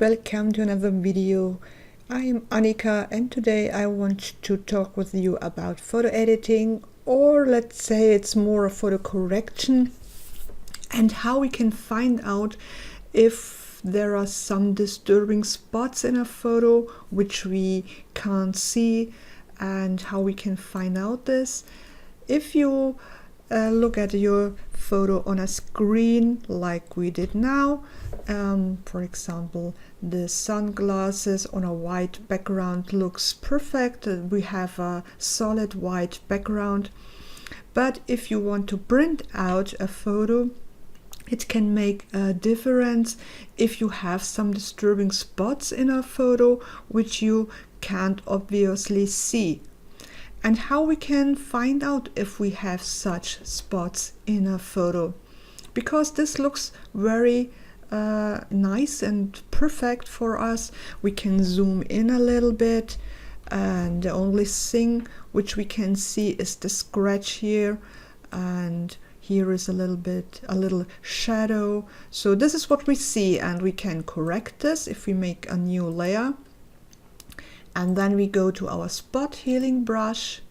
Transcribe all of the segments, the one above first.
welcome to another video. I am Annika and today I want to talk with you about photo editing, or let's say it's more a photo correction, and how we can find out if there are some disturbing spots in a photo which we can't see, and how we can find out this. If you look at your photo on a screen like we did now, for example, the sunglasses on a white background looks perfect. We have a solid white background. But if you want to print out a photo, it can make a difference if you have some disturbing spots in a photo which you can't obviously see. And how we can find out if we have such spots in a photo, because this looks very nice and perfect for us. We can zoom in a little bit, and the only thing which we can see is the scratch here, and here is a little shadow. So this is what we see, and we can correct this if we make a new layer. And then we go to our spot healing brush.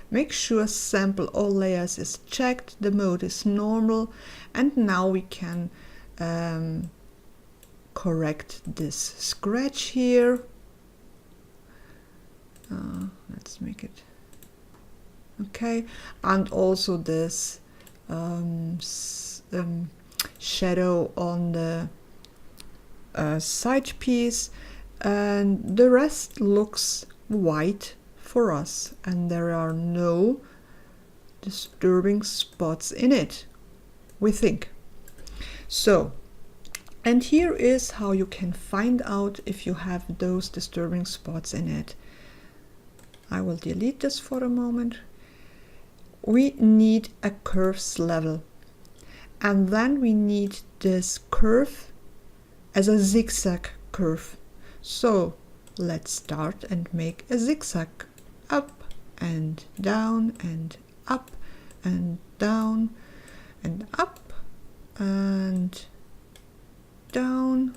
Make sure sample all layers is checked, the mode is normal, and now we can correct this scratch here. Let's make it okay, and also this shadow on the side piece. And the rest looks white for us, and there are no disturbing spots in it, we think. So, and here is how you can find out if you have those disturbing spots in it. I will delete this for a moment. We need a curves level, and then we need this curve as a zigzag curve. So let's start and make a zigzag, up and down and up and down and up and down.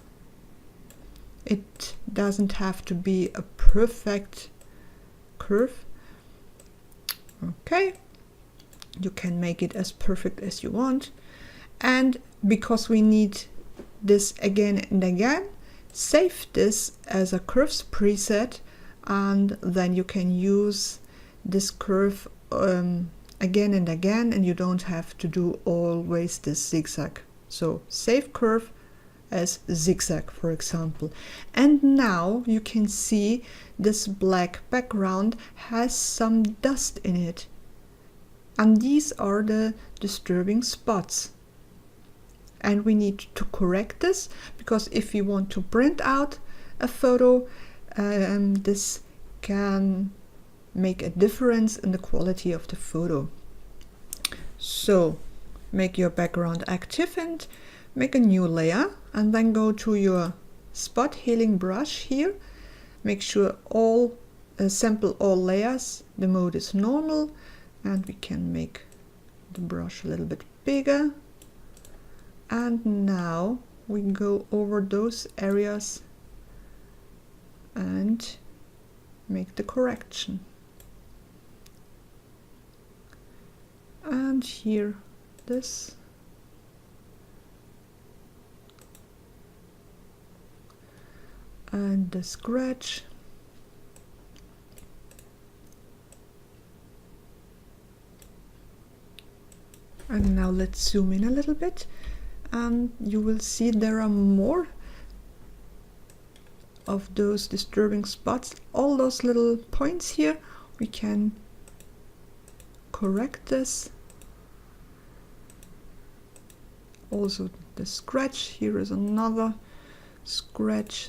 It doesn't have to be a perfect curve. Okay, you can make it as perfect as you want. And because we need this again and again, save this as a curves preset, and then you can use this curve again and again, and you don't have to do always this zigzag. So save curve as zigzag, for example. And now you can see this black background has some dust in it, and these are the disturbing spots. And we need to correct this, because if you want to print out a photo, this can make a difference in the quality of the photo. So make your background active and make a new layer, and then go to your spot healing brush here. Make sure sample all layers, the mode is normal, and we can make the brush a little bit bigger. And now we go over those areas and make the correction. And here this. And the scratch. And now let's zoom in a little bit. And you will see there are more of those disturbing spots. All those little points here, we can correct this. Also the scratch, here is another scratch.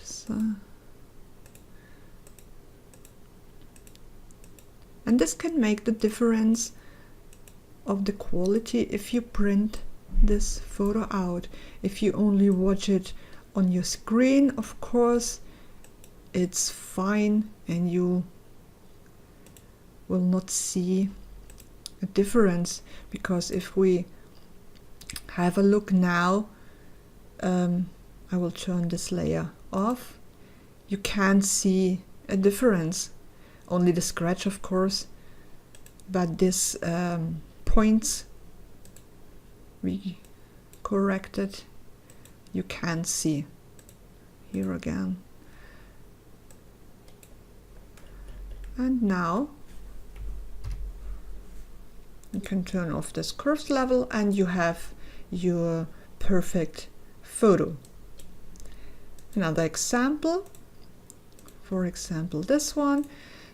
And this can make the difference of the quality if you print this photo out. If you only watch it on your screen, of course it's fine, and you will not see a difference, because if we have a look now, I will turn this layer off you can't see a difference. Only the scratch, of course, but this points we corrected, you can't see. Here again. And now you can turn off this curves level and you have your perfect photo. Another example, for example this one,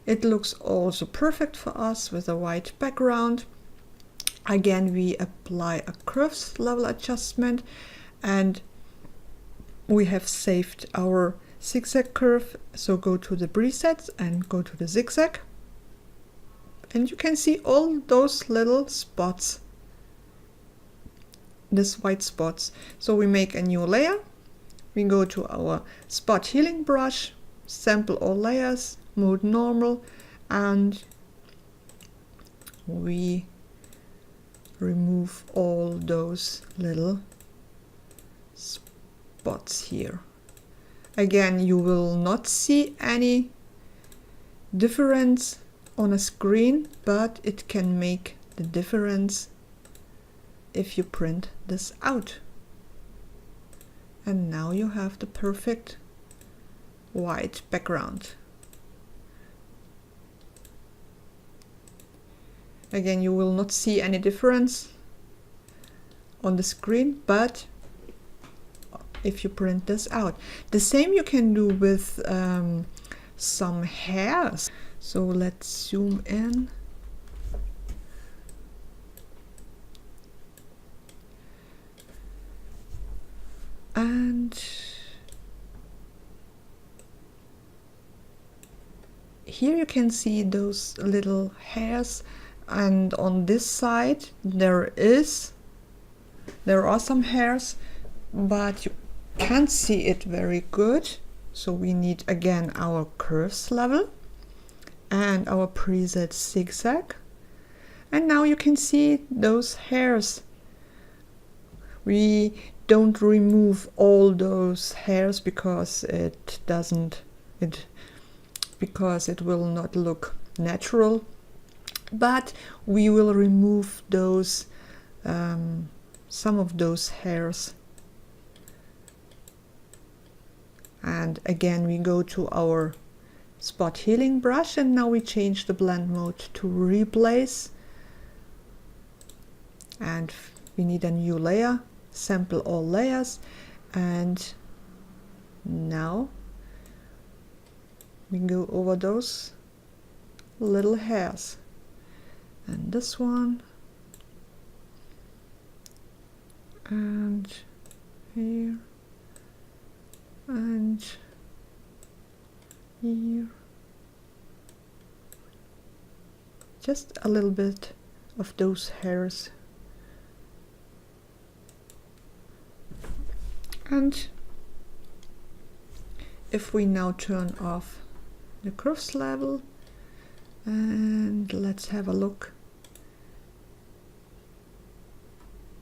it looks also perfect for us with a white background. Again, we apply a curves level adjustment and we have saved our zigzag curve. So go to the presets and go to the zigzag. And you can see all those little spots, these white spots. So we make a new layer. We go to our spot healing brush, sample all layers, mode normal, and we remove all those little spots here. Again, you will not see any difference on a screen, but it can make the difference if you print this out. And now you have the perfect white background. Again, you will not see any difference on the screen, but if you print this out. The same you can do with some hairs. So let's zoom in. And here you can see those little hairs, and on this side there are some hairs, but you can't see it very good. So we need again our curves level and our preset zigzag, and now you can see those hairs. We don't remove all those hairs because it will not look natural, but we will remove those some of those hairs. And again, we go to our spot healing brush, and now we change the blend mode to replace, and we need a new layer, sample all layers, and now we go over those little hairs, and this one, and here, and here, just a little bit of those hairs. And if we now turn off the curves level, and let's have a look.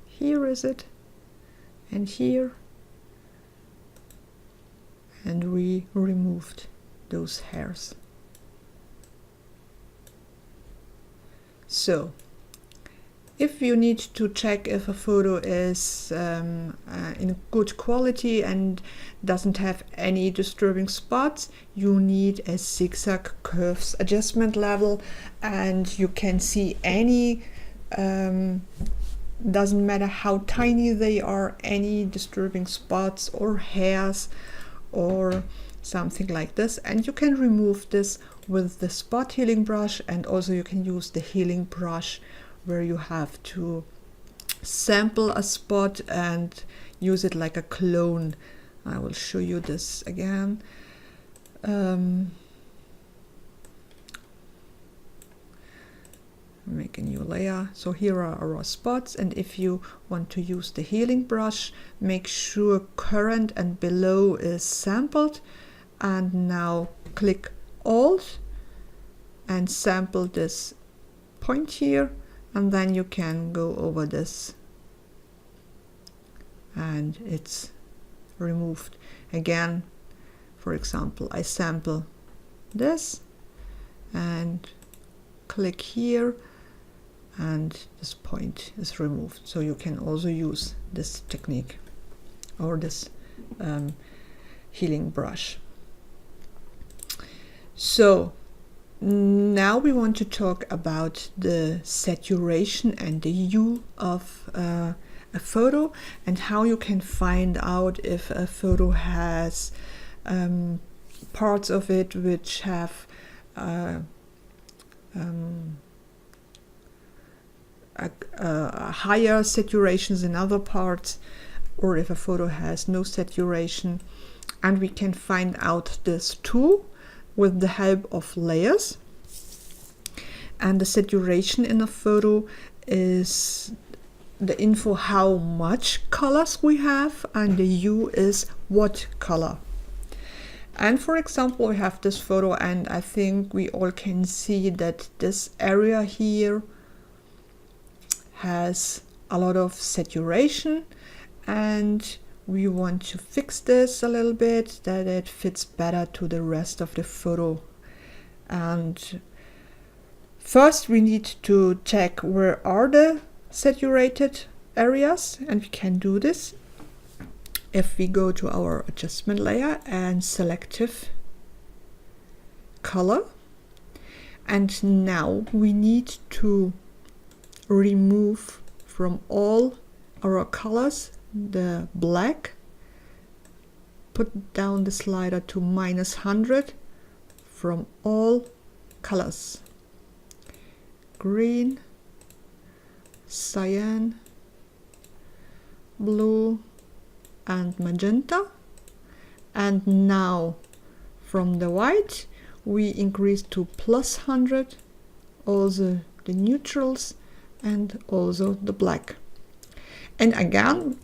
Here is it, and here, and we removed those hairs. So if you need to check if a photo is in good quality and doesn't have any disturbing spots, you need a zigzag curves adjustment level, and you can see any, doesn't matter how tiny they are, any disturbing spots or hairs or something like this, and you can remove this with the spot healing brush, and also you can use the healing brush where you have to sample a spot and use it like a clone. I will show you this again. Make a new layer. So here are our spots, and if you want to use the healing brush, make sure current and below is sampled, and now click Alt and sample this point here, and then you can go over this and it's removed. Again, For example, I sample this and click here, and this point is removed. So you can also use this technique or this healing brush. So now we want to talk about the saturation and the hue of a photo, and how you can find out if a photo has parts of it which have higher saturations in other parts, or if a photo has no saturation. And we can find out this too with the help of layers. And the saturation in a photo is the info how much colors we have, and the hue is what color. And for example, we have this photo, and I think we all can see that this area here has a lot of saturation, and we want to fix this a little bit, that it fits better to the rest of the photo. And first we need to check where are the saturated areas, and we can do this if we go to our adjustment layer and selective color. And now we need to remove from all our colors the black, put down the slider to -100 from all colors: green, cyan, blue and magenta. And now from the white we increase to +100, also the neutrals and also the black. And again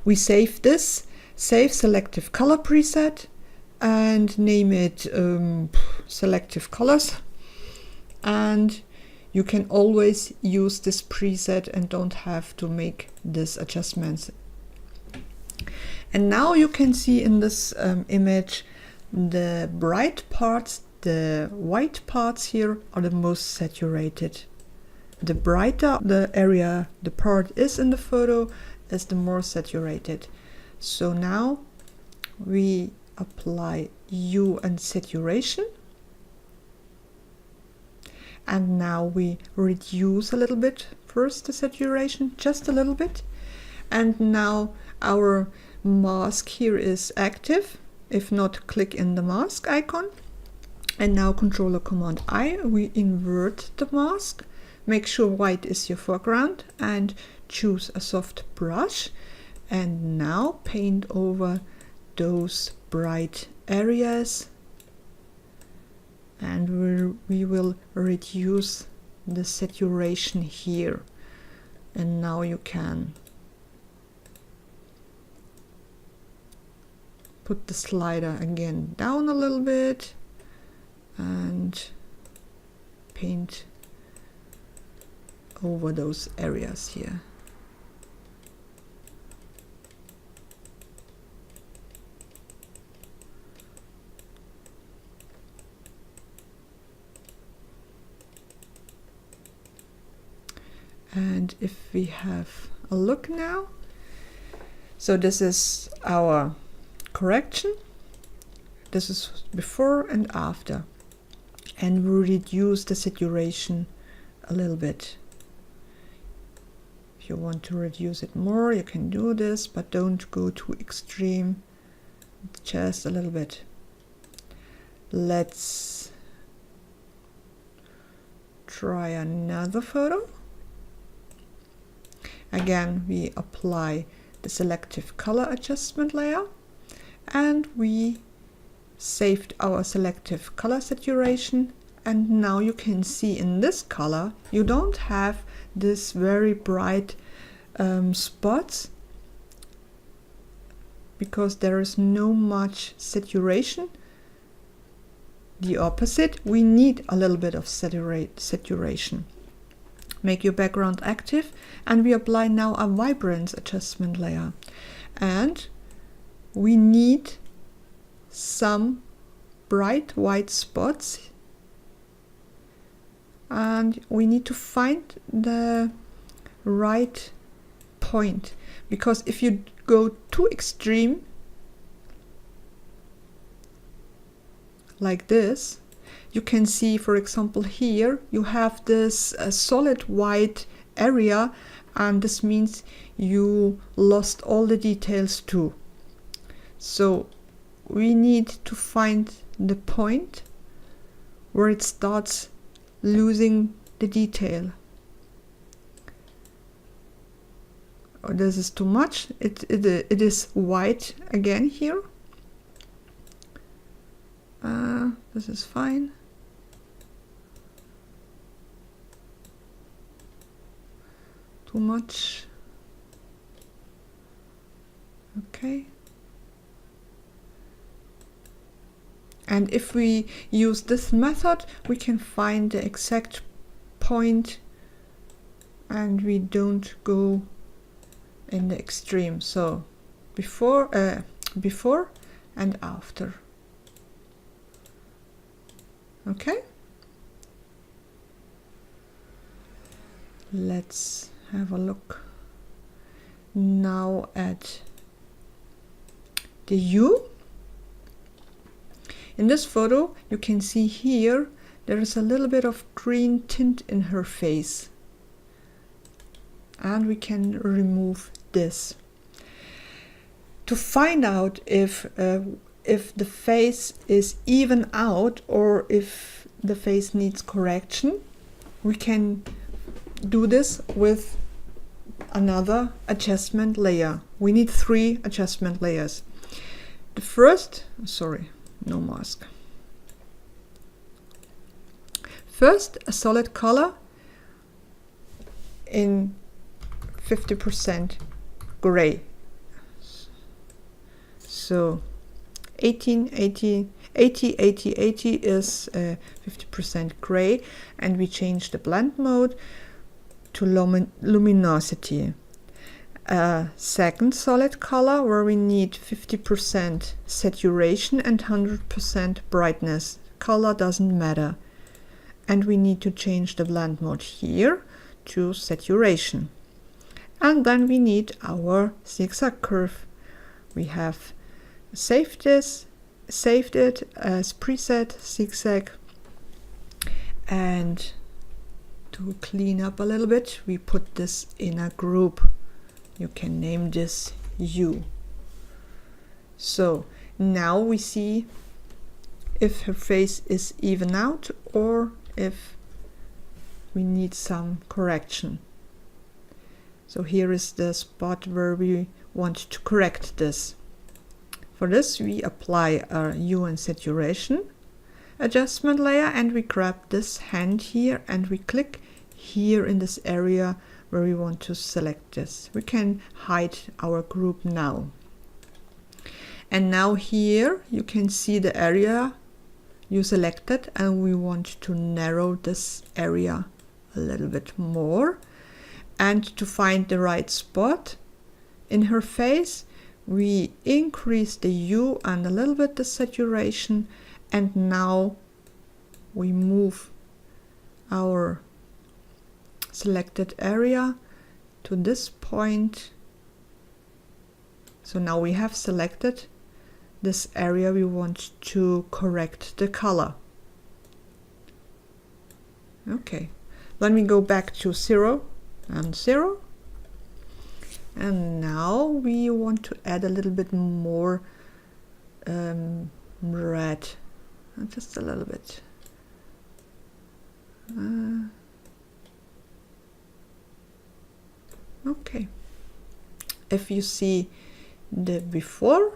we save this, save selective color preset, and name it selective colors. And you can always use this preset and don't have to make these adjustments. And now you can see in this image the bright parts, the white parts here are the most saturated. The brighter the area, the part is in the photo, is the more saturated. So now we apply hue and saturation. And now we reduce a little bit first the saturation, just a little bit. And now our mask here is active. If not, click in the mask icon. And now Controller Command I, we invert the mask. Make sure white is your foreground and choose a soft brush. And now paint over those bright areas. And we will reduce the saturation here. And now you can put the slider again down a little bit and paint over those areas here. And if we have a look now, so this is our correction. This is before and after. And we reduce the saturation a little bit. If you want to reduce it more, you can do this, but don't go too extreme, just a little bit. Let's try another photo. Again, we apply the selective color adjustment layer, and we saved our selective color saturation. And now you can see in this color you don't have this very bright spots, because there is no much saturation. The opposite, we need a little bit of saturation. Make your background active, and we apply now a vibrance adjustment layer. And we need some bright white spots, and we need to find the right point, because if you go too extreme like this, you can see, for example, here you have this solid white area, and this means you lost all the details too. So we need to find the point where it starts losing the detail. Oh, this is too much. It is white again here. This is fine. Too much. Okay. And if we use this method, we can find the exact point and we don't go in the extreme. So before and after. Okay. Let's have a look now at the U. In this photo, you can see here there is a little bit of green tint in her face, and we can remove this. To find out if the face is even out or if the face needs correction, we can do this with another adjustment layer. We need 3 adjustment layers. The first, sorry, no mask. First, a solid color in 50% gray. So 80 is 50% gray, and we change the blend mode to luminosity. Second solid color where we need 50% saturation and 100% brightness. Color doesn't matter. And we need to change the blend mode here to saturation. And then we need our zigzag curve. We have saved it as preset zigzag, and to clean up a little bit, we put this in a group. You can name this U. So now we see if her face is even out or if we need some correction. So here is the spot where we want to correct this. For this we apply our hue and saturation adjustment layer, and we grab this hand here and we click here in this area where we want to select this. We can hide our group now. And now here you can see the area you selected, and we want to narrow this area a little bit more. And to find the right spot in her face, we increase the hue and a little bit the saturation, and now we move our selected area to this point. So now we have selected this area we want to correct the color. Okay, let me go back to 0 and 0. And now we want to add a little bit more red, just a little bit. Okay, if you see the before,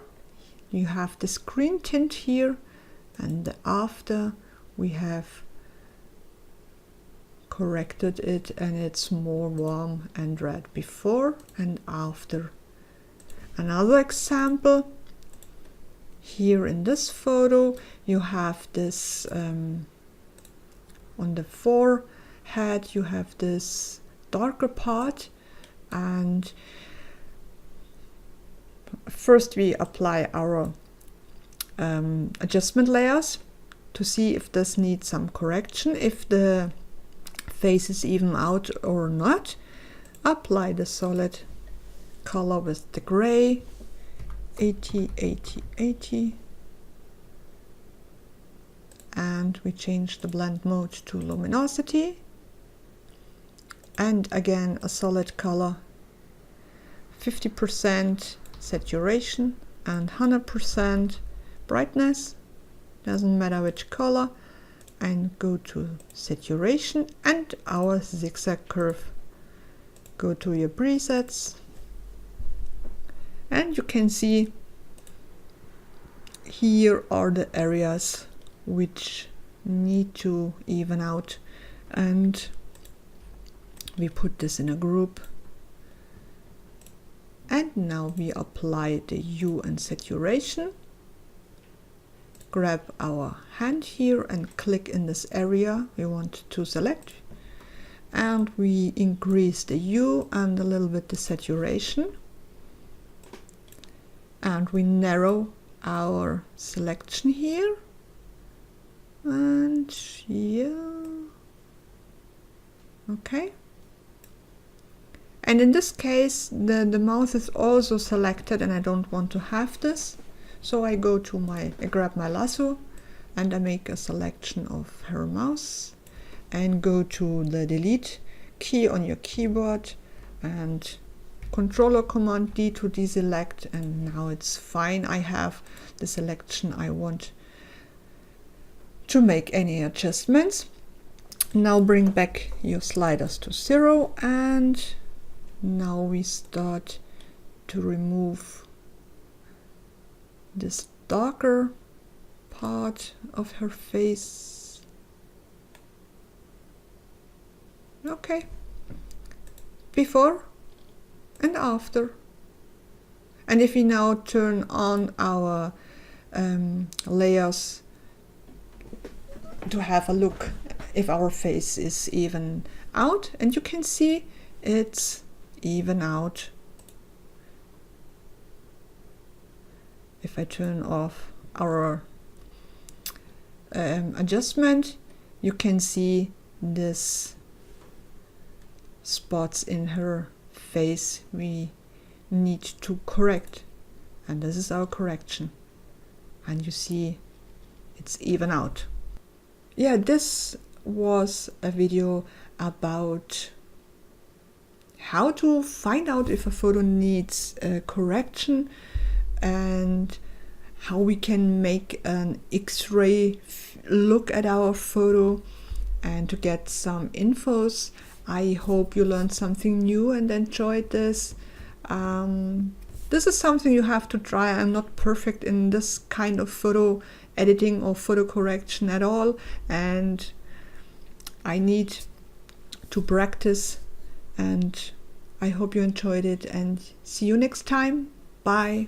you have this green tint here, and the after we have corrected it and it's more warm and red before and after. Another example, here in this photo you have this on the forehead you have this darker part, and first we apply our adjustment layers to see if this needs some correction, if the face is even out or not. Apply the solid color with the gray, 80, 80, 80. And we change the blend mode to luminosity. And again, a solid color, 50% saturation and 100% brightness, doesn't matter which color, and go to saturation and our zigzag curve. Go to your presets, and you can see here are the areas which need to even out, and we put this in a group. And now we apply the hue and saturation. Grab our hand here and click in this area we want to select. And we increase the hue and a little bit the saturation. And we narrow our selection here. And yeah. Okay. And in this case, the mouth is also selected and I don't want to have this. So I grab my lasso and I make a selection of her mouth and go to the delete key on your keyboard and controller command D to deselect, and now it's fine. I have the selection I want to make any adjustments. Now bring back your sliders to 0, and now we start to remove this darker part of her face. Okay, before and after. And if we now turn on our layers to have a look if our face is even out, and you can see it's even out. If I turn off our adjustment, you can see this spots in her face we need to correct, and this is our correction, and you see it's even out. Yeah, this was a video about how to find out if a photo needs a correction and how we can make an X-ray look at our photo and to get some infos. I hope you learned something new and enjoyed this. This is something you have to try. I'm not perfect in this kind of photo editing or photo correction at all, and I need to practice, and I hope you enjoyed it, and see you next time. Bye.